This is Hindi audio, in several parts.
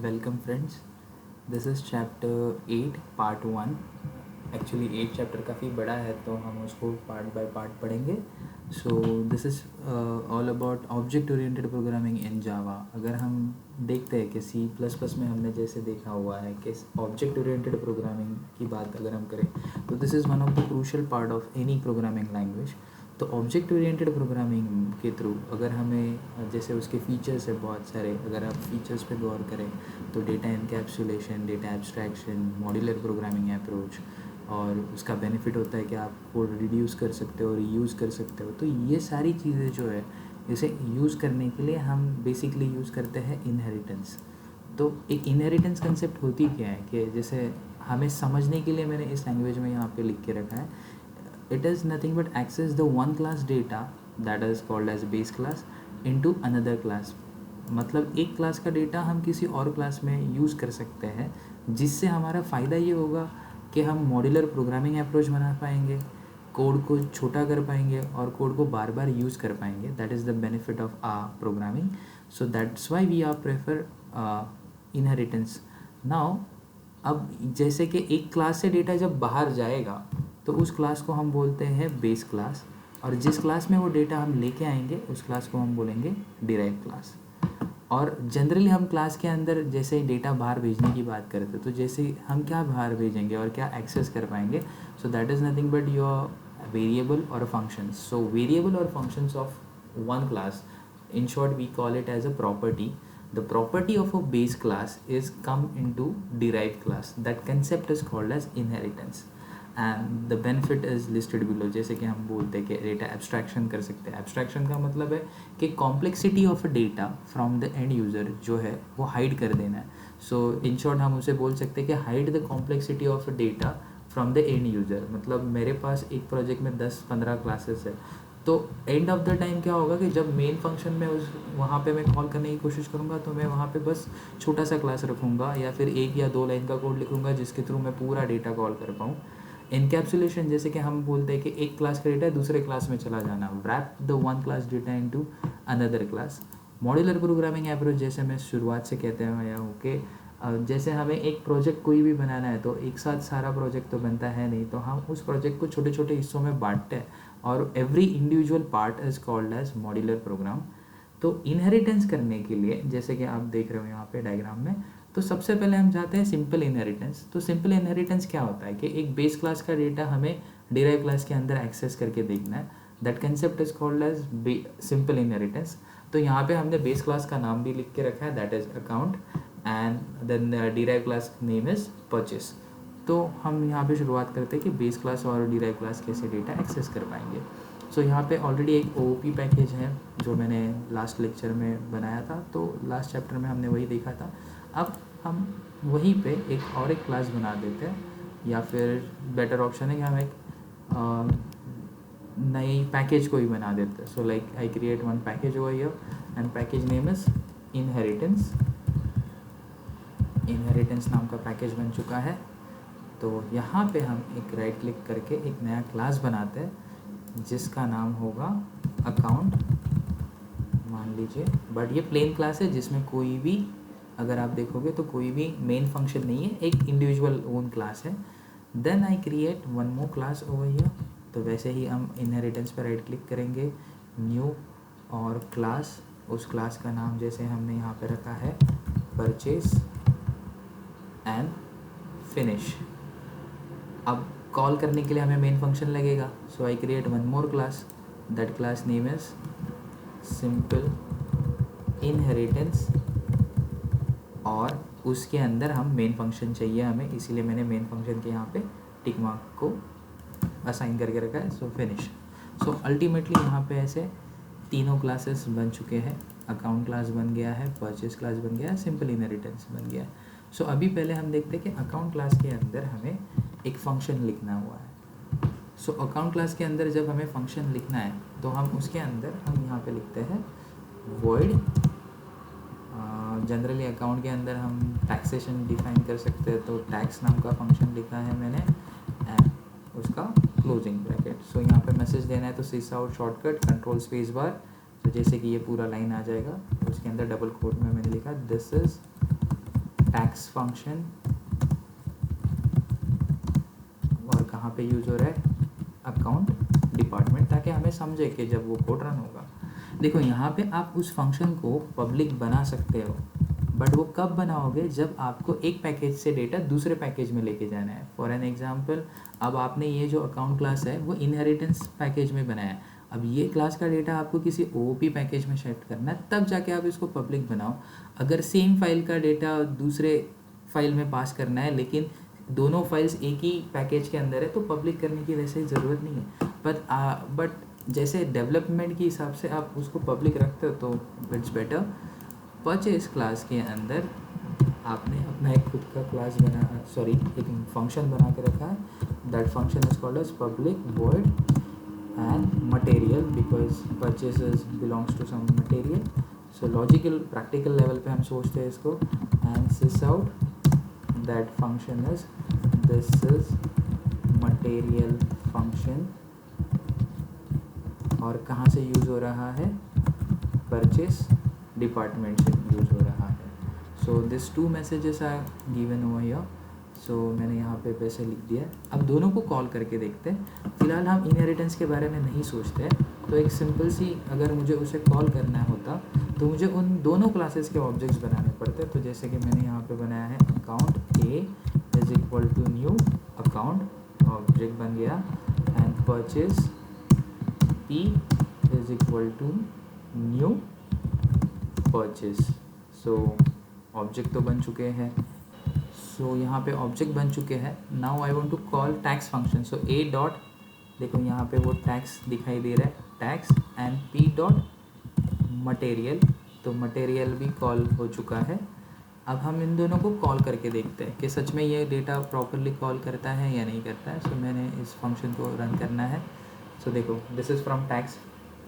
Welcome friends. This is chapter 8 part 1. Actually 8 chapter काफ़ी बड़ा है तो हम उसको पार्ट बाय पार्ट पढ़ेंगे. So this is all about object oriented programming in Java. अगर हम देखते हैं कि सी प्लस प्लस में हमने जैसे देखा हुआ है कि ऑब्जेक्ट ओरिएंटेड प्रोग्रामिंग की बात अगर हम करें तो this is one of the crucial part of any programming language. तो ऑब्जेक्ट ओरिएंटेड प्रोग्रामिंग के थ्रू अगर हमें जैसे उसके फीचर्स है बहुत सारे, अगर आप फीचर्स पे गौर करें तो data encapsulation, data abstraction, modular programming approach, और उसका बेनिफिट होता है कि आप कोड रिड्यूस कर सकते हो, रीयूज़ कर सकते हो. तो ये सारी चीज़ें जो है इसे यूज़ करने के लिए हम बेसिकली यूज़ करते हैं इनहेरिटेंस. तो एक इनहेरिटेंस कंसेप्ट होती क्या है कि जैसे हमें समझने के लिए मैंने इस लैंग्वेज में यहाँ पे लिख के रखा है. It is nothing but access the one class data that is called as base class into another class. मतलब एक क्लास का डेटा हम किसी और क्लास में यूज़ कर सकते हैं, जिससे हमारा फ़ायदा ये होगा कि हम मॉड्यूलर प्रोग्रामिंग अप्रोच बना पाएंगे, कोड को छोटा कर पाएंगे और कोड को बार बार यूज़ कर पाएंगे. That is the benefit of programming. So that's why we are prefer inheritance. Now अब जैसे कि एक क्लास से डेटा जब बाहर जाएगा तो उस क्लास को हम बोलते हैं बेस क्लास, और जिस क्लास में वो डेटा हम लेके आएंगे उस क्लास को हम बोलेंगे डिराइव क्लास. और जनरली हम क्लास के अंदर जैसे डेटा बाहर भेजने की बात करते हैं तो जैसे हम क्या बाहर भेजेंगे और क्या एक्सेस कर पाएंगे. सो that is nothing but your variable और फंक्शंस. सो वेरिएबल और functions of one class, in short we call it as a property. The property of a base class is come into derived class. That concept is called as inheritance and the benefit is listed below. जैसे कि हम बोलते हैं कि डेटा एब्स्ट्रैक्शन कर सकते हैं. एब्स्ट्रैक्शन का मतलब है कि complexity of a data from the end user जो है वो हाइड कर देना है. सो इन शॉर्ट हम उसे बोल सकते हैं कि hide the complexity of a data from the end user. मतलब मेरे पास एक प्रोजेक्ट में 10-15 क्लासेस है तो एंड ऑफ द टाइम क्या होगा कि जब मेन फंक्शन में उस वहाँ पे मैं कॉल करने की कोशिश करूँगा तो मैं वहाँ पे बस छोटा सा क्लास रखूँगा या फिर 1 या 2 लाइन का कोड लिखूँगा जिसके थ्रू मैं पूरा डेटा कॉल कर पाऊँ. इनकैप्सुलेशन जैसे कि हम बोलते हैं कि एक क्लास का डेटा दूसरे क्लास में चला जाना. Wrap the one class data into another class. Modular programming approach जैसे मैं शुरुआत से कहते हैं कि जैसे हमें एक प्रोजेक्ट कोई भी बनाना है तो एक साथ सारा प्रोजेक्ट तो बनता है नहीं, तो हम उस प्रोजेक्ट को छोटे छोटे हिस्सों में बांटते हैं और every individual part is called as modular program. तो इनहेरिटेंस करने के लिए जैसे कि आप देख रहे हो यहाँ पे डायग्राम में, तो सबसे पहले हम जाते हैं सिंपल इनहेरिटेंस. तो सिंपल इनहेरिटेंस क्या होता है कि एक बेस क्लास का डेटा हमें डिराइव क्लास के अंदर एक्सेस करके देखना है. That concept is called as simple inheritance. तो यहाँ पे हमने बेस क्लास का नाम भी लिख के रखा है, that is account, and then derive class name is purchase. तो हम यहाँ पे शुरुआत करते हैं कि बेस क्लास और डिराइव क्लास कैसे डेटा एक्सेस कर पाएंगे. सो यहाँ पे ऑलरेडी एक OOP पैकेज है जो मैंने लास्ट लेक्चर में बनाया था, तो लास्ट चैप्टर में हमने वही देखा था. अब हम वहीं पे एक क्लास बना देते हैं, या फिर बेटर ऑप्शन है कि हम एक नई पैकेज को ही बना देते हैं. So like I create one package over here and package name is inheritance. Inheritance नाम का पैकेज बन चुका है. तो यहाँ पे हम एक राइट क्लिक करके एक नया क्लास बनाते हैं जिसका नाम होगा अकाउंट मान लीजिए. बट ये प्लेन क्लास है जिसमें कोई भी, अगर आप देखोगे तो कोई भी मेन फंक्शन नहीं है, एक इंडिविजुअल ओन क्लास है. Then I create one more class over here. तो वैसे ही हम इनहेरिटेंस पर राइट क्लिक करेंगे, न्यू और क्लास. उस क्लास का नाम जैसे हमने यहाँ पे रखा है परचेस एंड फिनिश. अब कॉल करने के लिए हमें मेन फंक्शन लगेगा. So I create one more class, that class name is simple inheritance, और उसके अंदर हम मेन फंक्शन चाहिए हमें, इसीलिए मैंने मेन फंक्शन के यहाँ पे टिक मार्क को असाइन करके रखा है. सो फिनिश. सो अल्टीमेटली यहाँ पे ऐसे तीनों क्लासेस बन चुके हैं. अकाउंट क्लास बन गया है, परचेस क्लास बन गया है, सिंपल इनहेरिटेंस बन गया है. सो अभी पहले हम देखते हैं कि अकाउंट क्लास के अंदर हमें एक फ़ंक्शन लिखना हुआ है. सो अकाउंट क्लास के अंदर जब हमें फ़ंक्शन लिखना है तो हम उसके अंदर हम यहाँ पे लिखते हैं void. जनरली अकाउंट के अंदर हम टैक्सेशन डिफाइन कर सकते हैं, तो टैक्स नाम का फंक्शन लिखा है मैंने एंड उसका क्लोजिंग ब्रैकेट. सो यहाँ पे मैसेज देना है तो sysout shortcut control space bar. तो जैसे कि ये पूरा लाइन आ जाएगा, तो उसके अंदर डबल कोट में मैंने लिखा दिस इज़ टैक्स फंक्शन, और कहाँ पे यूज़ हो रहा है, अकाउंट डिपार्टमेंट, ताकि हमें समझे कि जब वो कोड रन होगा। देखो यहाँ पे आप उस फंक्शन को पब्लिक बना सकते हो, बट वो कब बनाओगे, जब आपको एक पैकेज से डेटा दूसरे पैकेज में लेके जाना है। फॉर एन एग्जांपल, अब आपने ये जो अकाउंट क्लास है वो इनहेरिटेंस पैकेज में बनाया है, अब ये क्लास का डेटा आपको किसी ओओपी पैकेज में शिफ्ट करना है, तब जाके आप इसको पब्लिक बनाओ। अगर सेम फाइल का डेटा दूसरे फाइल में पास करना है, लेकिन दोनों फाइल्स एक ही पैकेज के अंदर है, तो पब्लिक करने की वैसे ज़रूरत नहीं है। बट जैसे डेवलपमेंट के हिसाब से आप उसको पब्लिक रखते हो तो इट्स बेटर। परचेज क्लास के अंदर आपने अपना एक खुद का क्लास एक फंक्शन बना के रखा है, that function is called as public void and material, because purchases belongs to some material. So logical practical level पे हम सोचते हैं इसको, and this out that function is, this is material function, और कहाँ से यूज़ हो रहा है, परचेस डिपार्टमेंट से यूज़ हो रहा है। So this two messages are given over here. So मैंने यहाँ पे वैसे लिख दिया। अब दोनों को कॉल करके देखते हैं। फ़िलहाल हम इनहेरिटेंस के बारे में नहीं सोचते हैं, तो एक सिंपल सी, अगर मुझे उसे कॉल करना होता तो मुझे उन दोनों क्लासेस के ऑब्जेक्ट्स बनाने पड़ते। तो जैसे कि मैंने यहाँ पे बनाया है account A is equal to new account, object बन गया, and purchase P is equal to new purchase। So object तो बन चुके हैं, सो यहाँ पे ऑब्जेक्ट बन चुके हैं। Now I want to call tax function. So A dot, देखो यहाँ पे वो टैक्स दिखाई दे रहा है, tax, and P dot material, तो मटेरियल भी कॉल हो चुका है। अब हम इन दोनों को कॉल करके देखते हैं कि सच में ये डेटा प्रॉपरली कॉल करता है या नहीं करता है। सो मैंने इस फंक्शन को रन करना है। सो देखो, this is from tax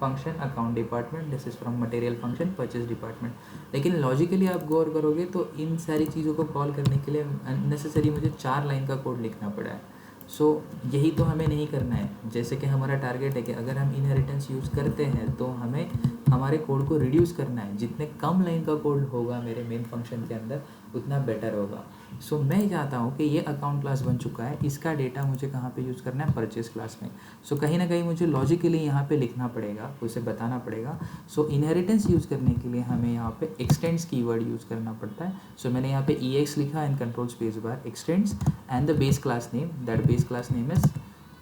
function account department, this is from material function purchase department. लेकिन लॉजिकली आप गौर करोगे तो इन सारी चीज़ों को कॉल करने के लिए अननेसेसरी मुझे 4 लाइन का कोड लिखना पड़ा है। सो यही तो हमें नहीं करना है। जैसे कि हमारा टारगेट है कि अगर हम इनहेरिटेंस यूज़ करते हैं तो हमें हमारे कोड को रिड्यूस करना है। जितने कम लाइन का कोड होगा मेरे मेन फंक्शन के अंदर, उतना बेटर होगा। सो मैं चाहता हूँ कि ये अकाउंट क्लास बन चुका है, इसका डेटा मुझे कहाँ पे यूज़ करना है, परचेस क्लास में। सो कहीं ना कहीं मुझे लॉजिकली यहाँ पे लिखना पड़ेगा, उसे बताना पड़ेगा। सो इनहेरिटेंस यूज़ करने के लिए हमें यहाँ पे एक्सटेंड्स कीवर्ड यूज़ करना पड़ता है। सो मैंने यहाँ पे ex लिखा and control space bar, x tends and the base class name, that base class name is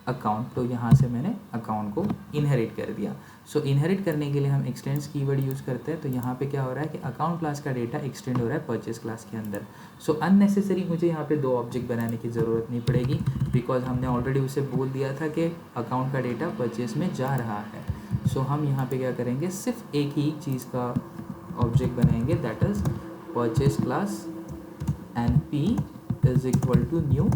account. तो यहाँ से मैंने अकाउंट को इनहेरिट कर दिया। सो इनहेरिट करने के लिए हम एक्सटेंड्स कीवर्ड यूज़ करते हैं। तो यहाँ पे क्या हो रहा है कि अकाउंट क्लास का डेटा एक्सटेंड हो रहा है परचेस क्लास के अंदर। सो अननेसेसरी मुझे यहाँ पे 2 ऑब्जेक्ट बनाने की ज़रूरत नहीं पड़ेगी, बिकॉज हमने ऑलरेडी उसे बोल दिया था कि अकाउंट का डेटा परचेस में जा रहा है। सो हम यहाँ पे क्या करेंगे, सिर्फ एक ही चीज़ का ऑब्जेक्ट बनाएंगे, that is purchase class and P is equal to new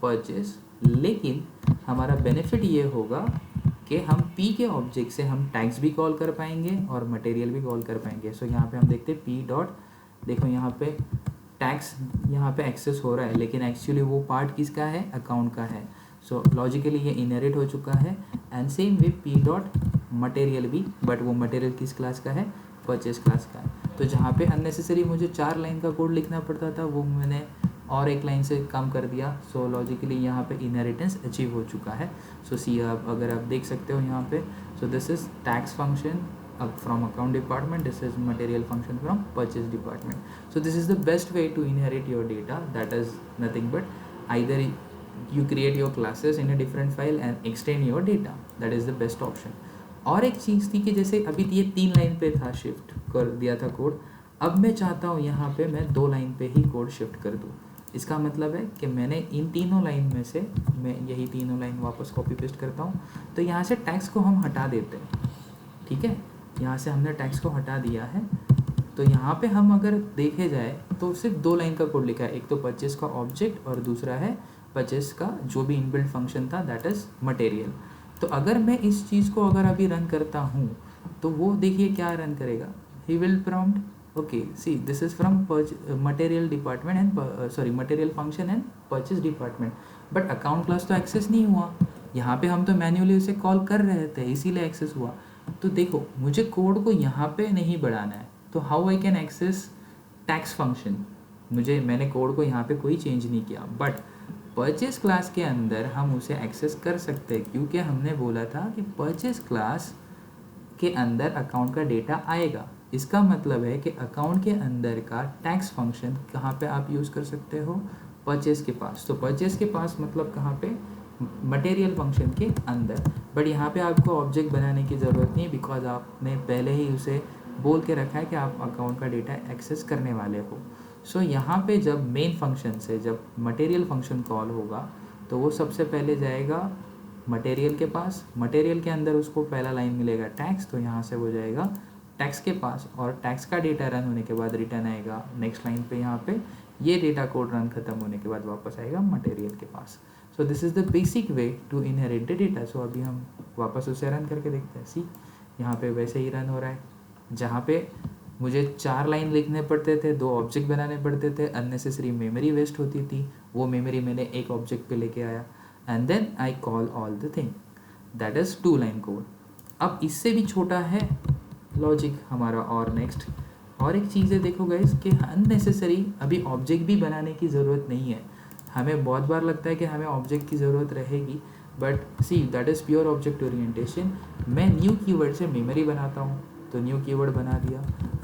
purchase. लेकिन हमारा बेनिफिट ये होगा कि हम P के ऑब्जेक्ट से हम टैग्स भी कॉल कर पाएंगे और मटेरियल भी कॉल कर पाएंगे। सो यहाँ पे हम देखते हैं P डॉट, देखो यहाँ पे टैक्स यहाँ पे एक्सेस हो रहा है, लेकिन एक्चुअली वो पार्ट किसका है, अकाउंट का है। सो लॉजिकली ये इनहेरिट हो चुका है। And same way P dot material भी, बट वो मटेरियल किस क्लास का है, परचेस क्लास का है। तो जहाँ पे अननेसेसरी मुझे 4 लाइन का कोड लिखना पड़ता था, वो मैंने और एक लाइन से कम कर दिया। सो लॉजिकली यहाँ पे इनहेरिटेंस अचीव हो चुका है। सो सी आप अगर आप देख सकते हो यहाँ पे, so this is tax function from account department, this is material function from purchase department. So this is the best way to inherit your data, that is nothing but either you create your classes in a different file and extend your data, that is the best option. और एक चीज़ थी कि जैसे अभी ये 3 लाइन पे था, शिफ्ट कर दिया था कोड, अब मैं चाहता हूँ यहाँ पे मैं 2 लाइन पे ही कोड शिफ्ट कर दूँ। इसका मतलब है कि मैंने इन तीनों लाइन में से मैं यही तीनों लाइन वापस कॉपी पेस्ट करता हूँ। तो यहाँ से टैक्स को हम हटा देते हैं, ठीक है, यहाँ से हमने टैक्स को हटा दिया है। तो यहाँ पे हम अगर देखे जाए तो सिर्फ 2 लाइन का कोड लिखा है, एक तो परचेस का ऑब्जेक्ट और दूसरा है परचेस का जो भी इनबिल्ट फंक्शन था, दैट इज़ मटेरियल। तो अगर मैं इस चीज़ को अगर अभी रन करता हूँ तो वो देखिए क्या रन करेगा, he will prompt okay see this is from material department and sorry material function and purchase department, but account class तो एक्सेस नहीं हुआ। यहाँ पे हम तो मैन्युअली उसे कॉल कर रहे थे, इसीलिए एक्सेस हुआ। तो देखो मुझे कोड को यहाँ पे नहीं बढ़ाना है, तो how I can access tax function, मैंने कोड को यहाँ पे कोई चेंज नहीं किया, बट परचेस क्लास के अंदर हम उसे एक्सेस कर सकते हैं, क्योंकि हमने बोला था कि परचेस क्लास के अंदर अकाउंट का डेटा आएगा। इसका मतलब है कि अकाउंट के अंदर का टैक्स फंक्शन कहाँ पे आप यूज़ कर सकते हो, परचेस के पास। तो परचेस के पास मतलब कहाँ पे, मटेरियल फंक्शन के अंदर। बट यहाँ पे आपको ऑब्जेक्ट बनाने की ज़रूरत नहीं, बिकॉज आपने पहले ही उसे बोल के रखा है कि आप अकाउंट का डेटा एक्सेस करने वाले हो। सो यहाँ पे जब मेन फंक्शन से जब मटेरियल फंक्शन कॉल होगा तो वो सबसे पहले जाएगा मटेरियल के पास। मटेरियल के अंदर उसको पहला लाइन मिलेगा टैक्स, तो यहाँ से वो जाएगा टैक्स के पास, और टैक्स का डेटा रन होने के बाद रिटर्न आएगा नेक्स्ट लाइन पे। यहाँ पे ये डेटा कोड रन खत्म होने के बाद वापस आएगा मटेरियल के पास। So this is the basic way to inherit the data. So अभी हम वापस उसे रन करके देखते हैं। सी यहाँ पे वैसे ही रन हो रहा है, जहाँ पे मुझे 4 लाइन लिखने पड़ते थे, 2 ऑब्जेक्ट बनाने पड़ते थे, अननेसेसरी मेमोरी वेस्ट होती थी, वो मेमोरी मैंने एक ऑब्जेक्ट पे लेके आया, and then I call all the thing. That is 2 line code. अब इससे भी छोटा है लॉजिक हमारा। और नेक्स्ट और एक चीज़ है, देखो गाइस, कि अननेसेसरी अभी ऑब्जेक्ट भी बनाने की ज़रूरत नहीं है। हमें बहुत बार लगता है कि हमें ऑब्जेक्ट की ज़रूरत रहेगी, but see that is pure object orientation. मैं न्यू कीवर्ड से मेमोरी बनाता हूँ, तो न्यू कीवर्ड बना दिया।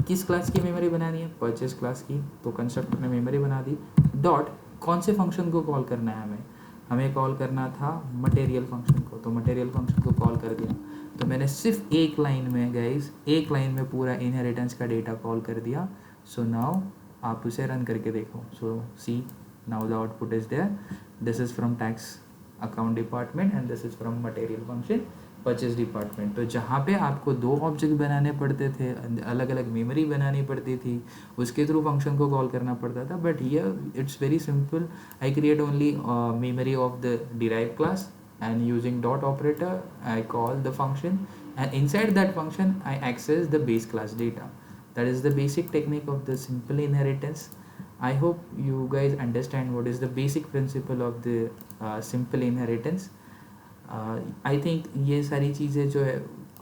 किस क्लास की मेमोरी बनानी है, परचेस क्लास की, तो कंस्ट्रक्टर ने मेमोरी बना दी। डॉट कौन से फंक्शन को कॉल करना है हमें कॉल करना था मटेरियल फंक्शन को, तो मटेरियल फंक्शन को कॉल कर दिया। तो मैंने सिर्फ एक लाइन में गाइस, एक लाइन में पूरा इनहेरिटेंस का डेटा कॉल कर दिया। सो नाउ आप उसे रन करके देखो। So see now the output is there. This is from tax account department and this is from material function purchase department. तो जहाँ पे आपको 2 ऑब्जेक्ट बनाने पड़ते थे, अलग अलग मेमोरी बनानी पड़ती थी, उसके थ्रू फंक्शन को कॉल करना पड़ता था, but here it's very simple. I create only memory of the derived class, and using dot operator I call the function, and inside that function I access the base class data. That is the basic technique of the simple inheritance. I hope you guys understand what is the basic principle of the simple inheritance. I think ये सारी चीज़ें जो है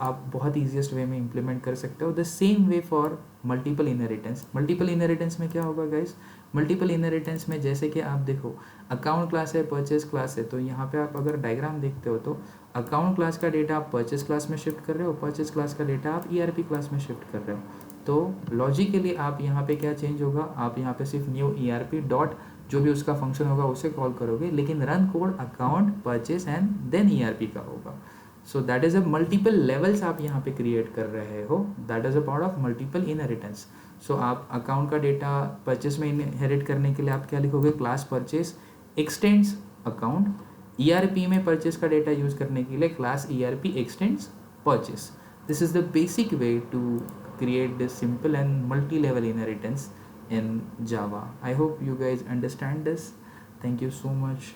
आप बहुत ईजीएस्ट वे में इम्प्लीमेंट कर सकते हो। The same way for multiple inheritance. Multiple inheritance में क्या होगा गाइस, मल्टीपल इनहेरिटेंस में जैसे कि आप देखो अकाउंट क्लास है, परचेज क्लास है, तो यहाँ पे आप अगर डायग्राम देखते हो तो अकाउंट क्लास का डेटा आप परचेज क्लास में शिफ्ट कर रहे हो, परचेज क्लास का डेटा आप ईआरपी क्लास में शिफ्ट कर रहे हो। तो लॉजिकली आप यहाँ पे क्या चेंज होगा, आप यहाँ पे सिर्फ न्यू ईआरपी डॉट जो भी उसका फंक्शन होगा उसे कॉल करोगे, लेकिन run code account purchase and then ERP का होगा। So that is a multiple levels आप यहाँ पे क्रिएट कर रहे हो। That is a part of multiple inheritance. So आप अकाउंट का डेटा परचेस में इनहेरिट करने के लिए आप क्या लिखोगे, class purchase extends account. ERP में परचेस का डेटा यूज़ करने के लिए class ERP extends purchase. This is the basic way to create this simple and multi-level inheritance in Java. I hope you guys understand this. Thank you so much.